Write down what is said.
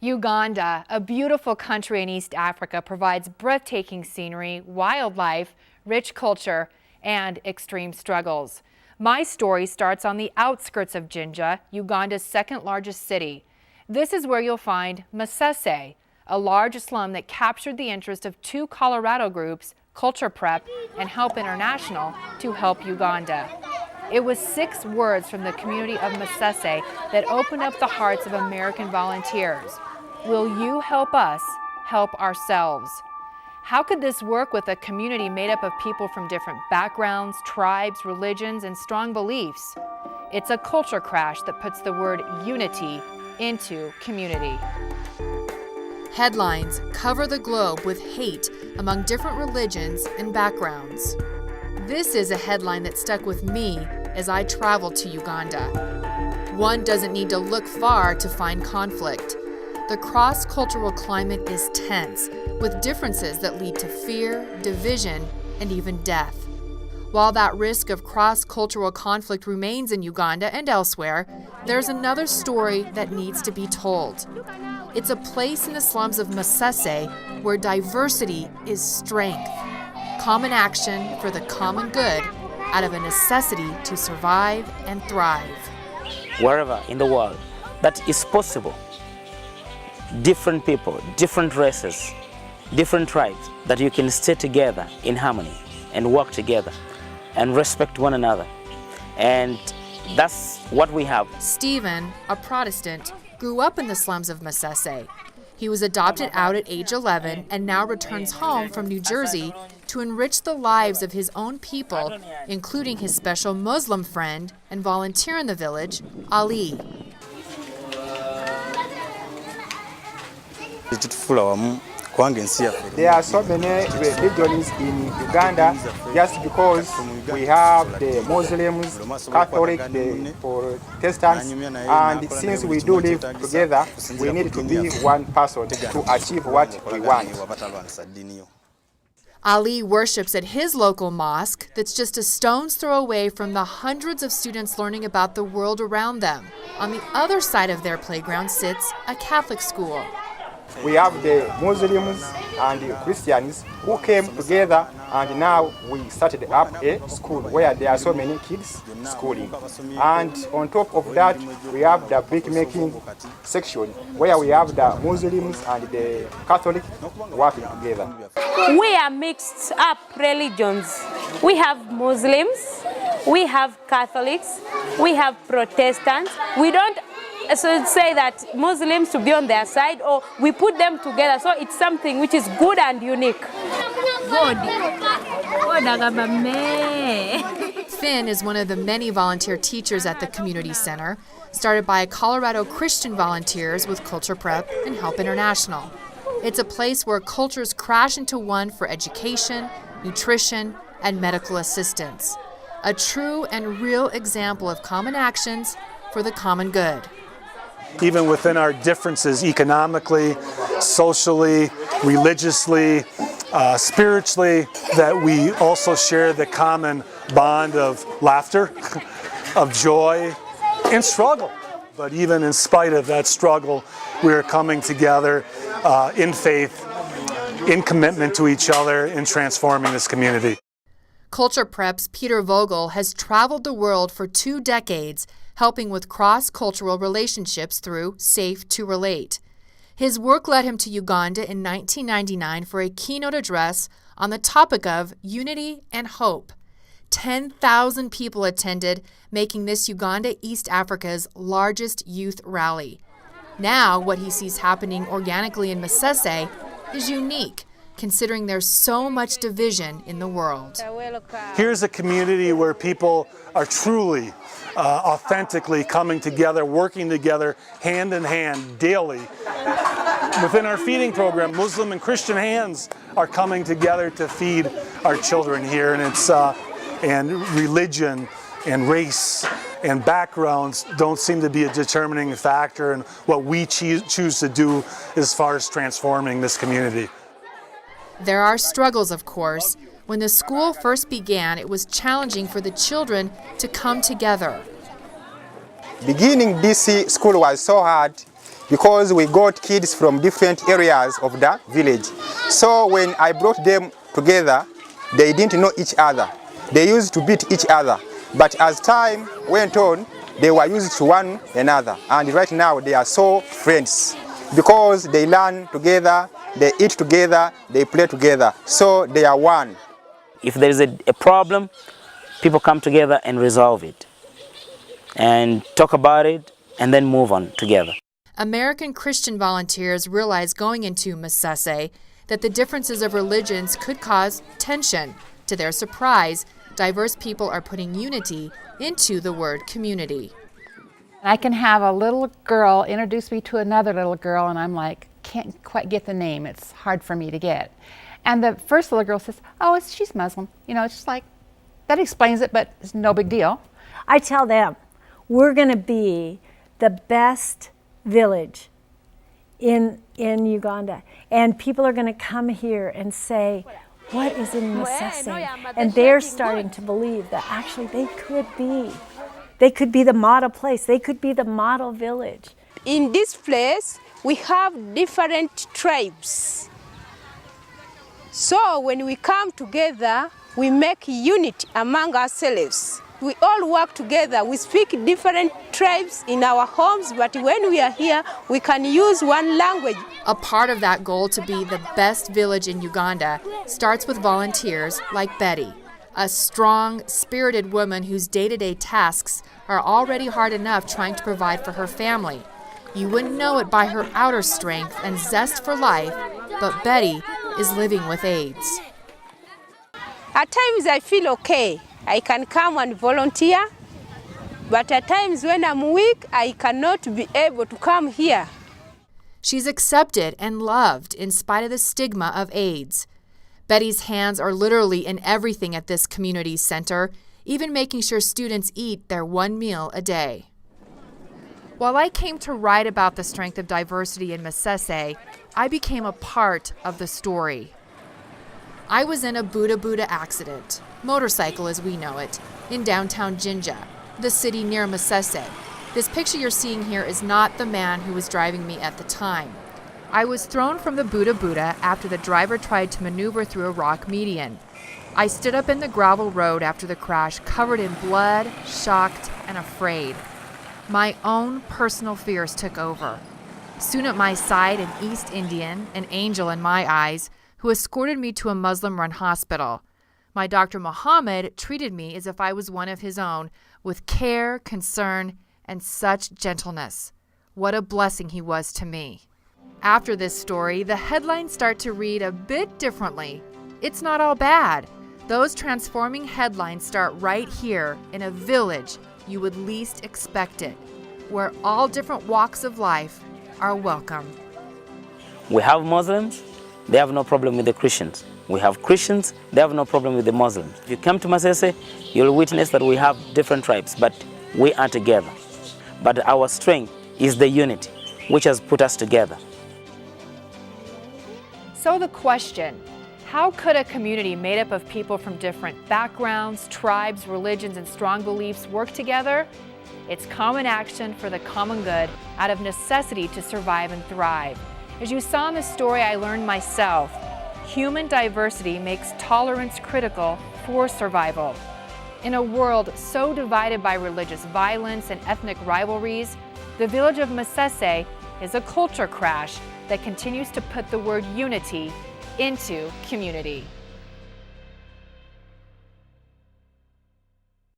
Uganda, a beautiful country in East Africa, provides breathtaking scenery, wildlife, rich culture, and extreme struggles. My story starts on the outskirts of Jinja, Uganda's second largest city. This is where you'll find Masese, a large slum that captured the interest of two Colorado groups, Culture Prep and Help International, to help Uganda. It was 6 words from the community of Masese that opened up the hearts of American volunteers. Will you help us help ourselves? How could this work with a community made up of people from different backgrounds, tribes, religions, and strong beliefs? It's a culture crash that puts the word unity into community. Headlines cover the globe with hate among different religions and backgrounds. This is a headline that stuck with me as I traveled to Uganda. One doesn't need to look far to find conflict. The cross-cultural climate is tense, with differences that lead to fear, division, and even death. While that risk of cross-cultural conflict remains in Uganda and elsewhere, there's another story that needs to be told. It's a place in the slums of Masese where diversity is strength. Common action for the common good out of a necessity to survive and thrive. Wherever in the world that is possible, different people, different races, different tribes, that you can stay together in harmony and work together and respect one another. And that's what we have. Stephen, a Protestant, grew up in the slums of Masese. He was adopted out at age 11 and now returns home from New Jersey to enrich the lives of his own people, including his special Muslim friend and volunteer in the village, Ali. There are so many religions in Uganda just because we have the Muslims, Catholic, the Protestants, and since we do live together, we need to be one person to achieve what we want. Ali worships at his local mosque that's just a stone's throw away from the hundreds of students learning about the world around them. On the other side of their playground sits a Catholic school. We have the Muslims and the Christians who came together, and now we started up a school where there are so many kids schooling. And on top of that, we have the brick making section where we have the Muslims and the Catholic working together. We are mixed up religions. We have Muslims, we have Catholics, we have Protestants. We don't say that Muslims to be on their side, or we put them together, so it's something which is good and unique. Finn is one of the many volunteer teachers at the community center, started by Colorado Christian volunteers with Culture Prep and Help International. It's a place where cultures crash into one for education, nutrition, and medical assistance. A true and real example of common actions for the common good. Even within our differences economically, socially, religiously, spiritually, that we also share the common bond of laughter, of joy, and struggle. But even in spite of that struggle, we are coming together in faith, in commitment to each other, in transforming this community. Culture Prep's Peter Vogel has traveled the world for 2 decades, helping with cross-cultural relationships through Safe to Relate. His work led him to Uganda in 1999 for a keynote address on the topic of unity and hope. 10,000 people attended, making this Uganda, East Africa's largest youth rally. Now, what he sees happening organically in Masese is unique, considering there's so much division in the world. Here's a community where people are truly, authentically coming together, working together, hand in hand, daily. Within our feeding program, Muslim and Christian hands are coming together to feed our children here, and it's and religion and race and backgrounds don't seem to be a determining factor in what we choose to do as far as transforming this community. There are struggles, of course. When the school first began, it was challenging for the children to come together. Beginning this school was so hard because we got kids from different areas of the village. So when I brought them together, they didn't know each other. They used to beat each other. But as time went on, they were used to one another. And right now they are so friends because they learn together, they eat together, they play together. So they are one. If there is a problem, people come together and resolve it and talk about it and then move on together. American Christian volunteers realized going into Masese that the differences of religions could cause tension. To their surprise, diverse people are putting unity into the word community. I can have a little girl introduce me to another little girl, and I'm like, can't quite get the name. It's hard for me to get. And the first little girl says, oh, she's Muslim. You know, it's just like, that explains it, but it's no big deal. I tell them, we're going to be the best village in Uganda. And people are going to come here and say, what is in Masese? And they're starting to believe that actually they could be the model place. They could be the model village. In this place, we have different tribes. So when we come together, we make unity among ourselves. We all work together. We speak different tribes in our homes, but when we are here, we can use one language. A part of that goal to be the best village in Uganda starts with volunteers like Betty, a strong, spirited woman whose day-to-day tasks are already hard enough trying to provide for her family. You wouldn't know it by her outer strength and zest for life, but Betty is living with AIDS. At times I feel okay. I can come and volunteer, but at times when I'm weak, I cannot be able to come here. She's accepted and loved in spite of the stigma of AIDS. Betty's hands are literally in everything at this community center, even making sure students eat their one meal a day. While I came to write about the strength of diversity in Masese, I became a part of the story. I was in a Buddha accident, motorcycle as we know it, in downtown Jinja, the city near Masese. This picture you're seeing here is not the man who was driving me at the time. I was thrown from the Buddha after the driver tried to maneuver through a rock median. I stood up in the gravel road after the crash, covered in blood, shocked, and afraid. My own personal fears took over. Soon at my side, an East Indian, an angel in my eyes, who escorted me to a Muslim-run hospital. My Dr. Muhammad treated me as if I was one of his own, with care, concern, and such gentleness. What a blessing he was to me. After this story, the headlines start to read a bit differently. It's not all bad. Those transforming headlines start right here in a village you would least expect it, where all different walks of life are welcome. We have Muslims, they have no problem with the Christians. We have Christians, they have no problem with the Muslims. If you come to Masese, you'll witness that we have different tribes, but we are together. But our strength is the unity, which has put us together. So the question, how could a community made up of people from different backgrounds, tribes, religions, and strong beliefs work together? It's common action for the common good out of necessity to survive and thrive. As you saw in the story I learned myself, human diversity makes tolerance critical for survival. In a world so divided by religious violence and ethnic rivalries, the village of Masese is a culture crash that continues to put the word unity into community.